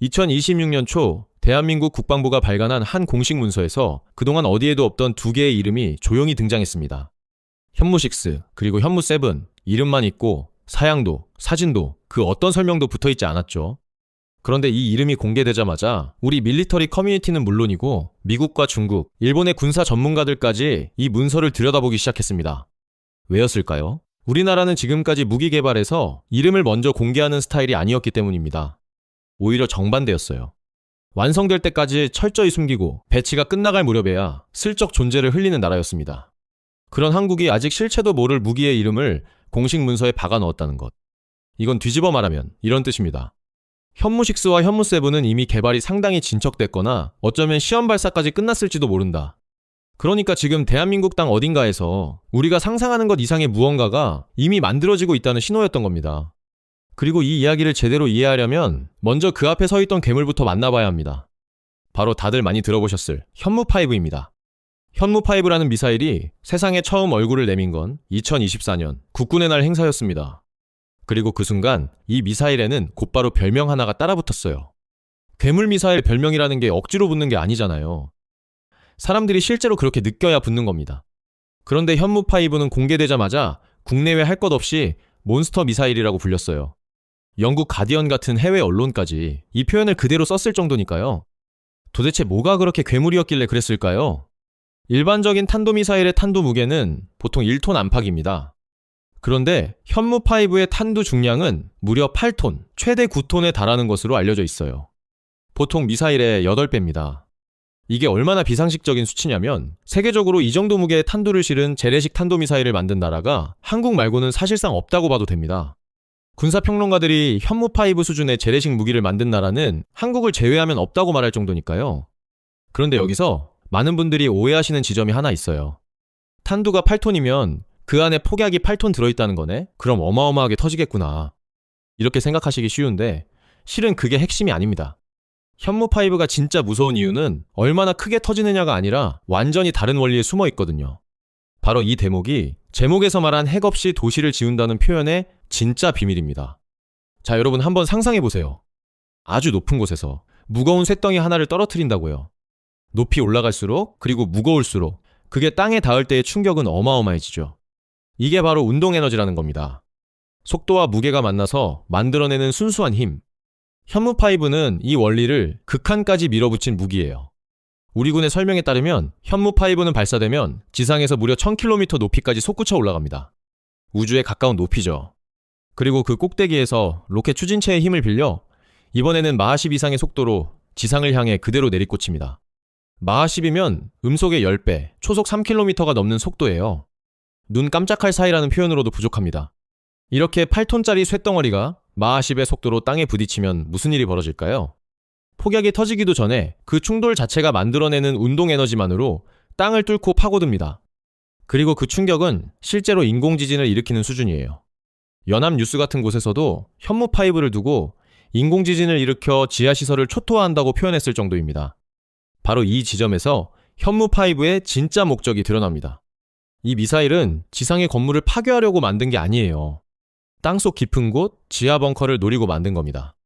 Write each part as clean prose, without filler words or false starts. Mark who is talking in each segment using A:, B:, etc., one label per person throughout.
A: 2026년 초 대한민국 국방부가 발간한 한 공식 문서에서 그동안 어디에도 없던 두 개의 이름이 조용히 등장했습니다. 현무6 그리고 현무7 이름만 있고 사양도, 사진도 그 어떤 설명도 붙어있지 않았죠. 그런데 이 이름이 공개되자마자 우리 밀리터리 커뮤니티는 물론이고 미국과 중국, 일본의 군사 전문가들까지 이 문서를 들여다보기 시작했습니다. 왜였을까요? 우리나라는 지금까지 무기 개발에서 이름을 먼저 공개하는 스타일이 아니었기 때문입니다. 오히려 정반대였어요. 완성될 때까지 철저히 숨기고 배치가 끝나갈 무렵에야 슬쩍 존재를 흘리는 나라였습니다. 그런 한국이 아직 실체도 모를 무기의 이름을 공식 문서에 박아 넣었다는 것. 이건 뒤집어 말하면 이런 뜻입니다. 현무6와 현무7은 이미 개발이 상당히 진척됐거나 어쩌면 시험 발사까지 끝났을지도 모른다. 그러니까 지금 대한민국 땅 어딘가에서 우리가 상상하는 것 이상의 무언가가 이미 만들어지고 있다는 신호였던 겁니다. 그리고 이 이야기를 제대로 이해하려면 먼저 그 앞에 서 있던 괴물부터 만나봐야 합니다. 바로 다들 많이 들어보셨을 현무5입니다. 현무5라는 미사일이 세상에 처음 얼굴을 내민 건 2024년 국군의 날 행사였습니다. 그리고 그 순간 이 미사일에는 곧바로 별명 하나가 따라붙었어요. 괴물 미사일 별명이라는 게 억지로 붙는 게 아니잖아요. 사람들이 실제로 그렇게 느껴야 붙는 겁니다. 그런데 현무5는 공개되자마자 국내외 할 것 없이 몬스터 미사일이라고 불렸어요. 영국 가디언 같은 해외 언론까지 이 표현을 그대로 썼을 정도니까요. 도대체 뭐가 그렇게 괴물이었길래 그랬을까요? 일반적인 탄도미사일의 탄도 무게는 보통 1톤 안팎입니다. 그런데 현무5의 탄두 중량은 무려 8톤, 최대 9톤에 달하는 것으로 알려져 있어요. 보통 미사일의 8배입니다. 이게 얼마나 비상식적인 수치냐면 세계적으로 이 정도 무게의 탄두를 실은 재래식 탄도미사일을 만든 나라가 한국 말고는 사실상 없다고 봐도 됩니다. 군사평론가들이 현무5 수준의 재래식 무기를 만든 나라는 한국을 제외하면 없다고 말할 정도니까요. 그런데 여기서 많은 분들이 오해하시는 지점이 하나 있어요. 탄두가 8톤이면 그 안에 폭약이 8톤 들어있다는 거네? 그럼 어마어마하게 터지겠구나. 이렇게 생각하시기 쉬운데 실은 그게 핵심이 아닙니다. 현무5가 진짜 무서운 이유는 얼마나 크게 터지느냐가 아니라 완전히 다른 원리에 숨어 있거든요. 바로 이 대목이 제목에서 말한 핵 없이 도시를 지운다는 표현의 진짜 비밀입니다. 자, 여러분 한번 상상해보세요. 아주 높은 곳에서 무거운 쇳덩이 하나를 떨어뜨린다고요. 높이 올라갈수록 그리고 무거울수록 그게 땅에 닿을 때의 충격은 어마어마해지죠. 이게 바로 운동에너지라는 겁니다. 속도와 무게가 만나서 만들어내는 순수한 힘. 현무5는 이 원리를 극한까지 밀어붙인 무기예요. 우리 군의 설명에 따르면 현무5는 발사되면 지상에서 무려 1000km 높이까지 솟구쳐 올라갑니다. 우주에 가까운 높이죠. 그리고 그 꼭대기에서 로켓 추진체의 힘을 빌려 이번에는 마하 10 이상의 속도로 지상을 향해 그대로 내리꽂힙니다. 마하 10이면 음속의 10배, 초속 3km가 넘는 속도예요. 눈 깜짝할 사이라는 표현으로도 부족합니다. 이렇게 8톤짜리 쇳덩어리가 마하 10의 속도로 땅에 부딪히면 무슨 일이 벌어질까요? 폭약이 터지기도 전에 그 충돌 자체가 만들어내는 운동에너지만으로 땅을 뚫고 파고듭니다. 그리고 그 충격은 실제로 인공지진을 일으키는 수준이에요. 연합뉴스 같은 곳에서도 현무5를 두고 인공지진을 일으켜 지하시설을 초토화한다고 표현했을 정도입니다. 바로 이 지점에서 현무5의 진짜 목적이 드러납니다. 이 미사일은 지상의 건물을 파괴하려고 만든 게 아니에요. 땅속 깊은 곳, 지하 벙커를 노리고 만든 겁니다.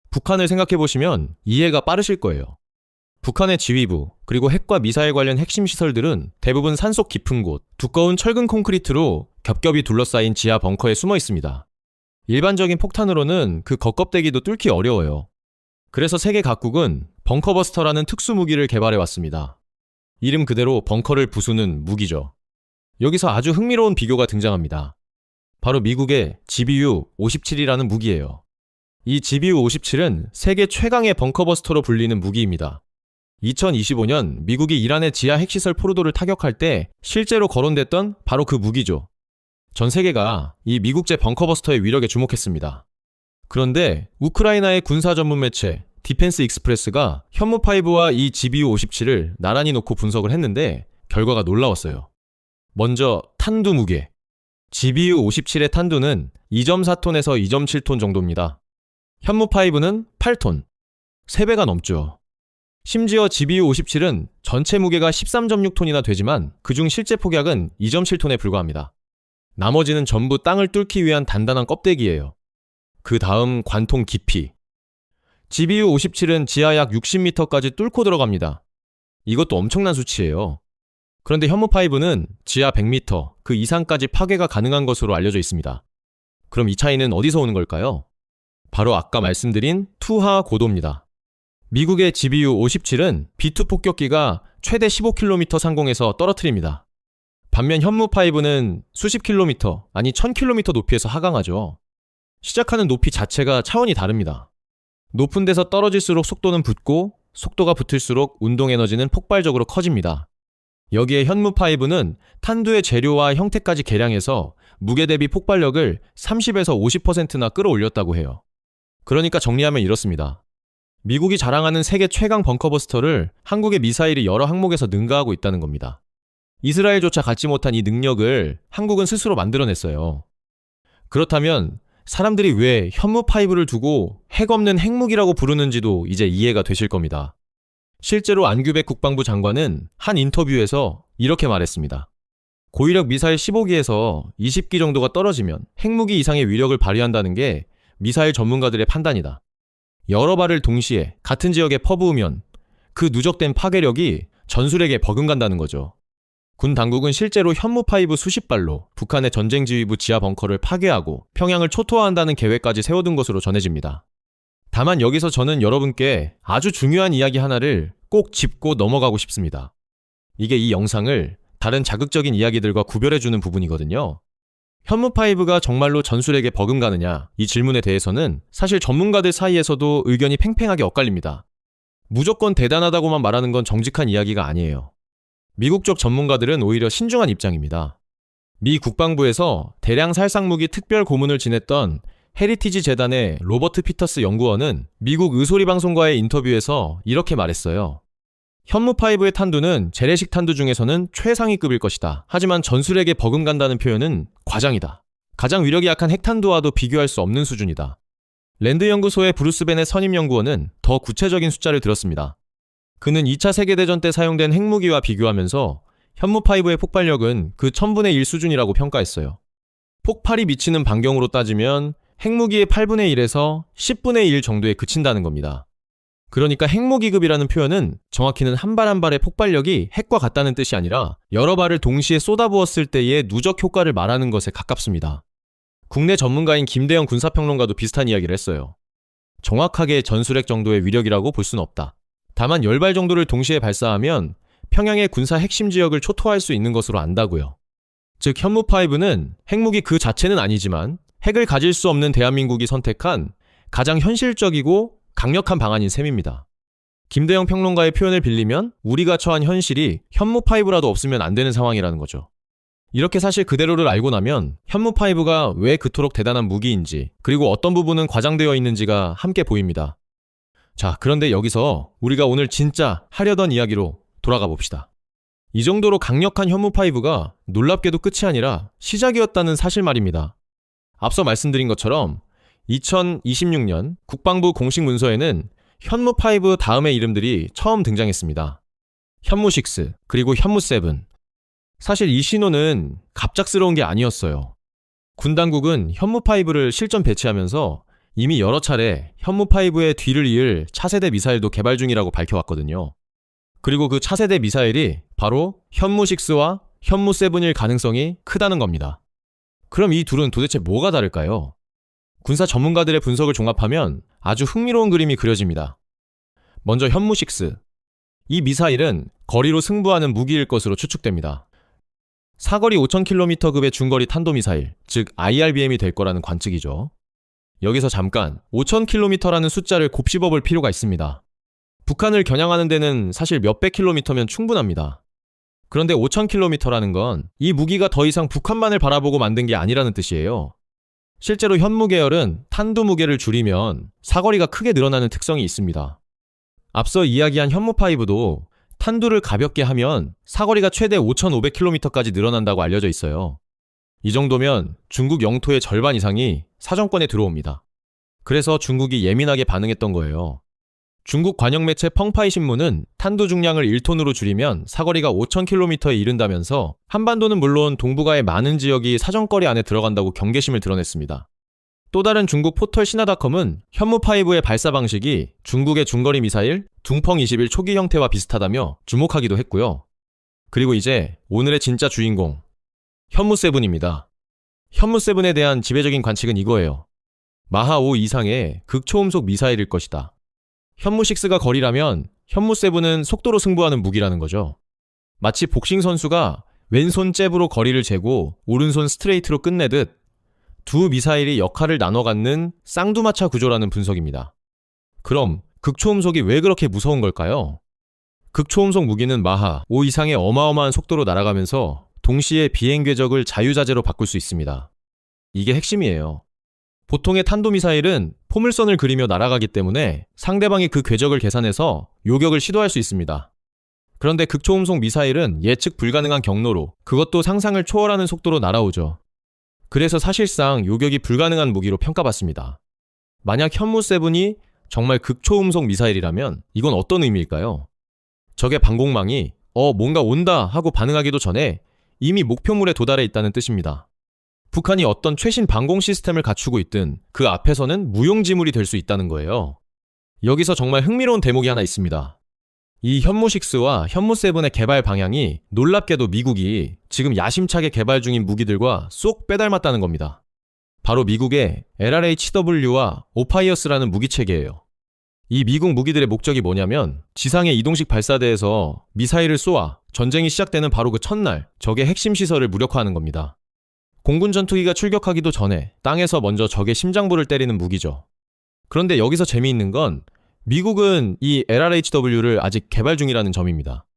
A: 북한을 생각해보시면 이해가 빠르실 거예요. 북한의 지휘부, 그리고 핵과 미사일 관련 핵심 시설들은 대부분 산속 깊은 곳, 두꺼운 철근 콘크리트로 겹겹이 둘러싸인 지하 벙커에 숨어 있습니다. 일반적인 폭탄으로는 그 겉껍데기도 뚫기 어려워요. 그래서 세계 각국은 벙커버스터라는 특수무기를 개발해왔습니다. 이름 그대로 벙커를 부수는 무기죠. 여기서 아주 흥미로운 비교가 등장합니다. 바로 미국의 GBU-57이라는 무기예요. 이 GBU-57은 세계 최강의 벙커버스터로 불리는 무기입니다. 2025년 미국이 이란의 지하 핵시설 포르도를 타격할 때 실제로 거론됐던 바로 그 무기죠. 전 세계가 이 미국제 벙커버스터의 위력에 주목했습니다. 그런데 우크라이나의 군사 전문 매체 디펜스 익스프레스가 현무5와 이 GBU-57을 나란히 놓고 분석을 했는데 결과가 놀라웠어요. 먼저 탄두 무게. GBU-57의 탄두는 2.4톤에서 2.7톤 정도입니다. 현무5는 8톤, 3배가 넘죠. 심지어 GBU-57은 전체 무게가 13.6톤이나 되지만 그중 실제 폭약은 2.7톤에 불과합니다. 나머지는 전부 땅을 뚫기 위한 단단한 껍데기예요. 그 다음 관통 깊이. GBU-57은 지하 약 60m까지 뚫고 들어갑니다. 이것도 엄청난 수치예요. 그런데 현무5는 지하 100m, 그 이상까지 파괴가 가능한 것으로 알려져 있습니다. 그럼 이 차이는 어디서 오는 걸까요? 바로 아까 말씀드린 투하 고도입니다. 미국의 GBU-57은 B2 폭격기가 최대 15km 상공에서 떨어뜨립니다. 반면 현무5는 수십 킬로미터, 아니 1000km 높이에서 하강하죠. 시작하는 높이 자체가 차원이 다릅니다. 높은 데서 떨어질수록 속도는 붙고 속도가 붙을수록 운동 에너지는 폭발적으로 커집니다. 여기에 현무5는 탄두의 재료와 형태까지 개량해서 무게 대비 폭발력을 30에서 50%나 끌어올렸다고 해요. 그러니까 정리하면 이렇습니다. 미국이 자랑하는 세계 최강 벙커버스터를 한국의 미사일이 여러 항목에서 능가하고 있다는 겁니다. 이스라엘조차 갖지 못한 이 능력을 한국은 스스로 만들어냈어요. 그렇다면 사람들이 왜 현무5를 두고 핵 없는 핵무기라고 부르는지도 이제 이해가 되실 겁니다. 실제로 안규백 국방부 장관은 한 인터뷰에서 이렇게 말했습니다. 고위력 미사일 15기에서 20기 정도가 떨어지면 핵무기 이상의 위력을 발휘한다는 게 미사일 전문가들의 판단이다. 여러 발을 동시에 같은 지역에 퍼부으면 그 누적된 파괴력이 전술에게 버금간다는 거죠. 군 당국은 실제로 현무5 수십 발로 북한의 전쟁지휘부 지하 벙커를 파괴하고 평양을 초토화한다는 계획까지 세워둔 것으로 전해집니다. 다만 여기서 저는 여러분께 아주 중요한 이야기 하나를 꼭 짚고 넘어가고 싶습니다. 이게 이 영상을 다른 자극적인 이야기들과 구별해주는 부분이거든요. 현무5가 정말로 전술에게 버금가느냐, 이 질문에 대해서는 사실 전문가들 사이에서도 의견이 팽팽하게 엇갈립니다. 무조건 대단하다고만 말하는 건 정직한 이야기가 아니에요. 미국 쪽 전문가들은 오히려 신중한 입장입니다. 미 국방부에서 대량 살상무기 특별 고문을 지냈던 헤리티지 재단의 로버트 피터스 연구원은 미국 의소리 방송과의 인터뷰에서 이렇게 말했어요. 현무5의 탄두는 재래식 탄두 중에서는 최상위급일 것이다. 하지만 전술에게 버금간다는 표현은 과장이다. 가장 위력이 약한 핵탄두와도 비교할 수 없는 수준이다. 랜드 연구소의 브루스 벤의 선임 연구원은 더 구체적인 숫자를 들었습니다. 그는 2차 세계대전 때 사용된 핵무기와 비교하면서 현무5의 폭발력은 그 1000분의 1 수준이라고 평가했어요. 폭발이 미치는 반경으로 따지면 핵무기의 8분의 1에서 10분의 1 정도에 그친다는 겁니다. 그러니까 핵무기급이라는 표현은 정확히는 한 발 한 발의 폭발력이 핵과 같다는 뜻이 아니라 여러 발을 동시에 쏟아부었을 때의 누적 효과를 말하는 것에 가깝습니다. 국내 전문가인 김대영 군사평론가도 비슷한 이야기를 했어요. 정확하게 전술핵 정도의 위력이라고 볼 수는 없다. 다만 10발 정도를 동시에 발사하면 평양의 군사 핵심 지역을 초토화할 수 있는 것으로 안다고요. 즉 현무5는 핵무기 그 자체는 아니지만 핵을 가질 수 없는 대한민국이 선택한 가장 현실적이고 강력한 방안인 셈입니다. 김대영 평론가의 표현을 빌리면 우리가 처한 현실이 현무5라도 없으면 안 되는 상황이라는 거죠. 이렇게 사실 그대로를 알고 나면 현무5가 왜 그토록 대단한 무기인지, 그리고 어떤 부분은 과장되어 있는지가 함께 보입니다. 자, 그런데 여기서 우리가 오늘 진짜 하려던 이야기로 돌아가 봅시다. 이 정도로 강력한 현무5가 놀랍게도 끝이 아니라 시작이었다는 사실 말입니다. 앞서 말씀드린 것처럼 2026년 국방부 공식 문서에는 현무5 다음의 이름들이 처음 등장했습니다. 현무6, 그리고 현무7. 사실 이 신호는 갑작스러운 게 아니었어요. 군 당국은 현무5를 실전 배치하면서 이미 여러 차례 현무5의 뒤를 이을 차세대 미사일도 개발 중이라고 밝혀왔거든요. 그리고 그 차세대 미사일이 바로 현무6와 현무7일 가능성이 크다는 겁니다. 그럼 이 둘은 도대체 뭐가 다를까요? 군사 전문가들의 분석을 종합하면 아주 흥미로운 그림이 그려집니다. 먼저 현무6. 이 미사일은 거리로 승부하는 무기일 것으로 추측됩니다. 사거리 5000km급의 중거리 탄도미사일, 즉 IRBM이 될 거라는 관측이죠. 여기서 잠깐 5000km라는 숫자를 곱씹어 볼 필요가 있습니다. 북한을 겨냥하는 데는 사실 몇백 킬로미터면 충분합니다. 그런데 5000km라는 건 이 무기가 더 이상 북한만을 바라보고 만든 게 아니라는 뜻이에요. 실제로 현무 계열은 탄두 무게를 줄이면 사거리가 크게 늘어나는 특성이 있습니다. 앞서 이야기한 현무5도 탄두를 가볍게 하면 사거리가 최대 5500km까지 늘어난다고 알려져 있어요. 이 정도면 중국 영토의 절반 이상이 사정권에 들어옵니다. 그래서 중국이 예민하게 반응했던 거예요. 중국 관영 매체 펑파이 신문은 탄두 중량을 1톤으로 줄이면 사거리가 5000km에 이른다면서 한반도는 물론 동북아의 많은 지역이 사정거리 안에 들어간다고 경계심을 드러냈습니다. 또 다른 중국 포털 시나닷컴은 현무5의 발사 방식이 중국의 중거리 미사일 둥펑-21 초기 형태와 비슷하다며 주목하기도 했고요. 그리고 이제 오늘의 진짜 주인공, 현무7입니다. 현무7에 대한 지배적인 관측은 이거예요. 마하 5 이상의 극초음속 미사일일 것이다. 현무6가 거리라면 현무7은 속도로 승부하는 무기라는 거죠. 마치 복싱 선수가 왼손 잽으로 거리를 재고 오른손 스트레이트로 끝내듯 두 미사일이 역할을 나눠 갖는 쌍두마차 구조라는 분석입니다. 그럼 극초음속이 왜 그렇게 무서운 걸까요? 극초음속 무기는 마하 5 이상의 어마어마한 속도로 날아가면서 동시에 비행 궤적을 자유자재로 바꿀 수 있습니다. 이게 핵심이에요. 보통의 탄도미사일은 포물선을 그리며 날아가기 때문에 상대방이 그 궤적을 계산해서 요격을 시도할 수 있습니다. 그런데 극초음속 미사일은 예측 불가능한 경로로, 그것도 상상을 초월하는 속도로 날아오죠. 그래서 사실상 요격이 불가능한 무기로 평가받습니다. 만약 현무7이 정말 극초음속 미사일이라면 이건 어떤 의미일까요? 적의 방공망이 뭔가 온다 하고 반응하기도 전에 이미 목표물에 도달해 있다는 뜻입니다. 북한이 어떤 최신 방공 시스템을 갖추고 있든 그 앞에서는 무용지물이 될 수 있다는 거예요. 여기서 정말 흥미로운 대목이 하나 있습니다. 이 현무6와 현무7의 개발 방향이 놀랍게도 미국이 지금 야심차게 개발 중인 무기들과 쏙 빼닮았다는 겁니다. 바로 미국의 LRHW와 오파이어스라는 무기체계예요. 이 미국 무기들의 목적이 뭐냐면 지상의 이동식 발사대에서 미사일을 쏘아 전쟁이 시작되는 바로 그 첫날 적의 핵심 시설을 무력화하는 겁니다. 공군 전투기가 출격하기도 전에 땅에서 먼저 적의 심장부를 때리는 무기죠. 그런데 여기서 재미있는 건 미국은 이 LRHW를 아직 개발 중이라는 점입니다.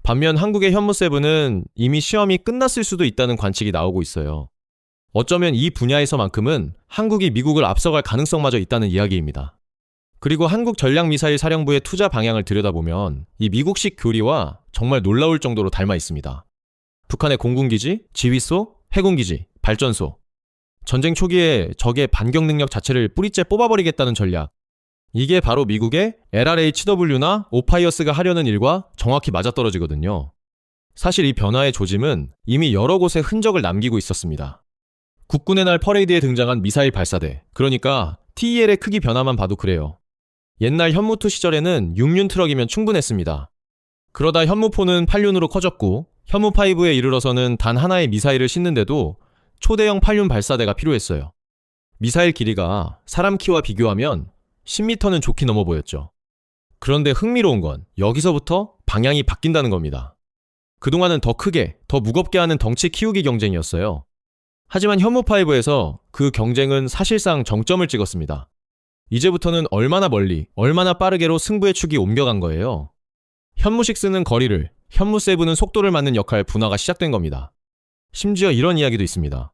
A: 반면 한국의 현무7은 이미 시험이 끝났을 수도 있다는 관측이 나오고 있어요. 어쩌면 이 분야에서만큼은 한국이 미국을 앞서갈 가능성마저 있다는 이야기입니다. 그리고 한국전략미사일 사령부의 투자 방향을 들여다보면 이 미국식 교리와 정말 놀라울 정도로 닮아 있습니다. 북한의 공군기지, 지휘소, 해군기지, 발전소. 전쟁 초기에 적의 반격 능력 자체를 뿌리째 뽑아버리겠다는 전략. 이게 바로 미국의 LRHW나 오파이어스가 하려는 일과 정확히 맞아떨어지거든요. 사실 이 변화의 조짐은 이미 여러 곳에 흔적을 남기고 있었습니다. 국군의 날 퍼레이드에 등장한 미사일 발사대, 그러니까 TEL의 크기 변화만 봐도 그래요. 옛날 현무2 시절에는 6륜 트럭이면 충분했습니다. 그러다 현무4는 8륜으로 커졌고 현무5에 이르러서는 단 하나의 미사일을 싣는데도 초대형 8륜 발사대가 필요했어요. 미사일 길이가 사람 키와 비교하면 10m는 좋게 넘어 보였죠. 그런데 흥미로운 건 여기서부터 방향이 바뀐다는 겁니다. 그동안은 더 크게, 더 무겁게 하는 덩치 키우기 경쟁이었어요. 하지만 현무5에서 그 경쟁은 사실상 정점을 찍었습니다. 이제부터는 얼마나 멀리, 얼마나 빠르게로 승부의 축이 옮겨간 거예요. 현무6는 거리를, 현무7은 속도를 맞는 역할 분화가 시작된 겁니다. 심지어 이런 이야기도 있습니다.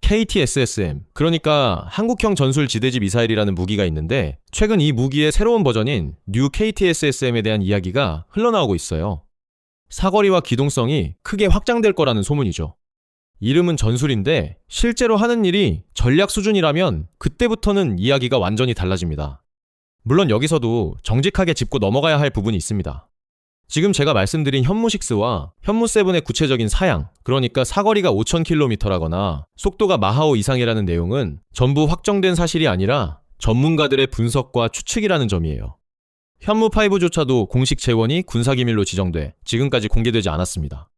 A: KTSSM, 그러니까 한국형 전술 지대지 미사일이라는 무기가 있는데 최근 이 무기의 새로운 버전인 뉴 KTSSM에 대한 이야기가 흘러나오고 있어요. 사거리와 기동성이 크게 확장될 거라는 소문이죠. 이름은 전술인데 실제로 하는 일이 전략 수준이라면 그때부터는 이야기가 완전히 달라집니다. 물론 여기서도 정직하게 짚고 넘어가야 할 부분이 있습니다. 지금 제가 말씀드린 현무6와 현무7의 구체적인 사양, 그러니까 사거리가 5000km라거나 속도가 마하5 이상이라는 내용은 전부 확정된 사실이 아니라 전문가들의 분석과 추측이라는 점이에요. 현무5조차도 공식 재원이 군사기밀로 지정돼 지금까지 공개되지 않았습니다.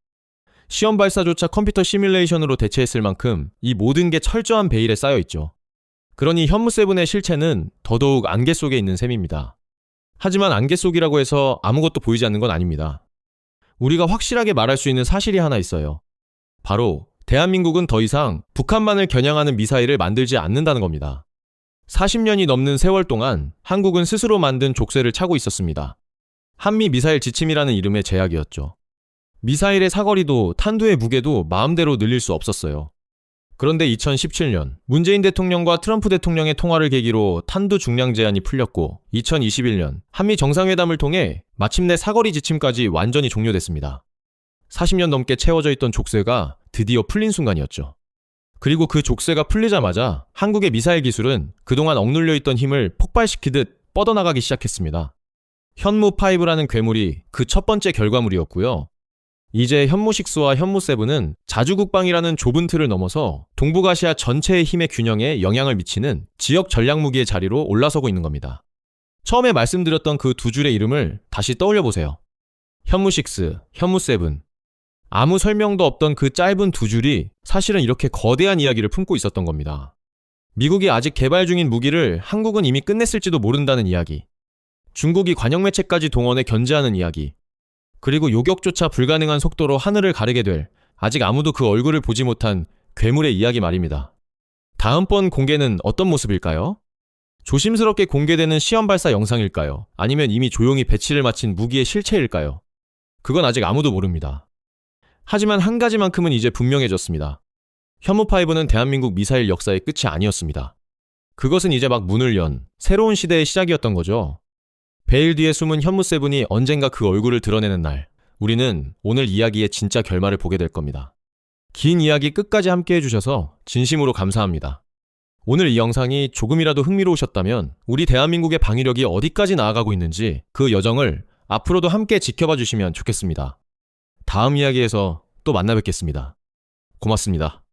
A: 시험 발사조차 컴퓨터 시뮬레이션으로 대체했을 만큼 이 모든 게 철저한 베일에 쌓여있죠. 그러니 현무7의 실체는 더더욱 안개 속에 있는 셈입니다. 하지만 안개 속이라고 해서 아무것도 보이지 않는 건 아닙니다. 우리가 확실하게 말할 수 있는 사실이 하나 있어요. 바로 대한민국은 더 이상 북한만을 겨냥하는 미사일을 만들지 않는다는 겁니다. 40년이 넘는 세월 동안 한국은 스스로 만든 족쇄를 차고 있었습니다. 한미 미사일 지침이라는 이름의 제약이었죠. 미사일의 사거리도 탄두의 무게도 마음대로 늘릴 수 없었어요. 그런데 2017년 문재인 대통령과 트럼프 대통령의 통화를 계기로 탄두 중량 제한이 풀렸고 2021년 한미 정상회담을 통해 마침내 사거리 지침까지 완전히 종료됐습니다. 40년 넘게 채워져 있던 족쇄가 드디어 풀린 순간이었죠. 그리고 그 족쇄가 풀리자마자 한국의 미사일 기술은 그동안 억눌려 있던 힘을 폭발시키듯 뻗어나가기 시작했습니다. 현무5라는 괴물이 그 첫 번째 결과물이었고요. 이제 현무6와 현무7은 자주국방이라는 좁은 틀을 넘어서 동북아시아 전체의 힘의 균형에 영향을 미치는 지역 전략 무기의 자리로 올라서고 있는 겁니다. 처음에 말씀드렸던 그 두 줄의 이름을 다시 떠올려 보세요. 현무6, 현무7. 아무 설명도 없던 그 짧은 두 줄이 사실은 이렇게 거대한 이야기를 품고 있었던 겁니다. 미국이 아직 개발 중인 무기를 한국은 이미 끝냈을지도 모른다는 이야기. 중국이 관영 매체까지 동원해 견제하는 이야기. 그리고 요격조차 불가능한 속도로 하늘을 가르게 될 아직 아무도 그 얼굴을 보지 못한 괴물의 이야기 말입니다. 다음번 공개는 어떤 모습일까요? 조심스럽게 공개되는 시험 발사 영상일까요? 아니면 이미 조용히 배치를 마친 무기의 실체일까요? 그건 아직 아무도 모릅니다. 하지만 한 가지만큼은 이제 분명해졌습니다. 현무5는 대한민국 미사일 역사의 끝이 아니었습니다. 그것은 이제 막 문을 연 새로운 시대의 시작이었던 거죠. 베일 뒤에 숨은 현무7이 언젠가 그 얼굴을 드러내는 날, 우리는 오늘 이야기의 진짜 결말을 보게 될 겁니다. 긴 이야기 끝까지 함께 해주셔서 진심으로 감사합니다. 오늘 이 영상이 조금이라도 흥미로우셨다면 우리 대한민국의 방위력이 어디까지 나아가고 있는지 그 여정을 앞으로도 함께 지켜봐 주시면 좋겠습니다. 다음 이야기에서 또 만나 뵙겠습니다. 고맙습니다.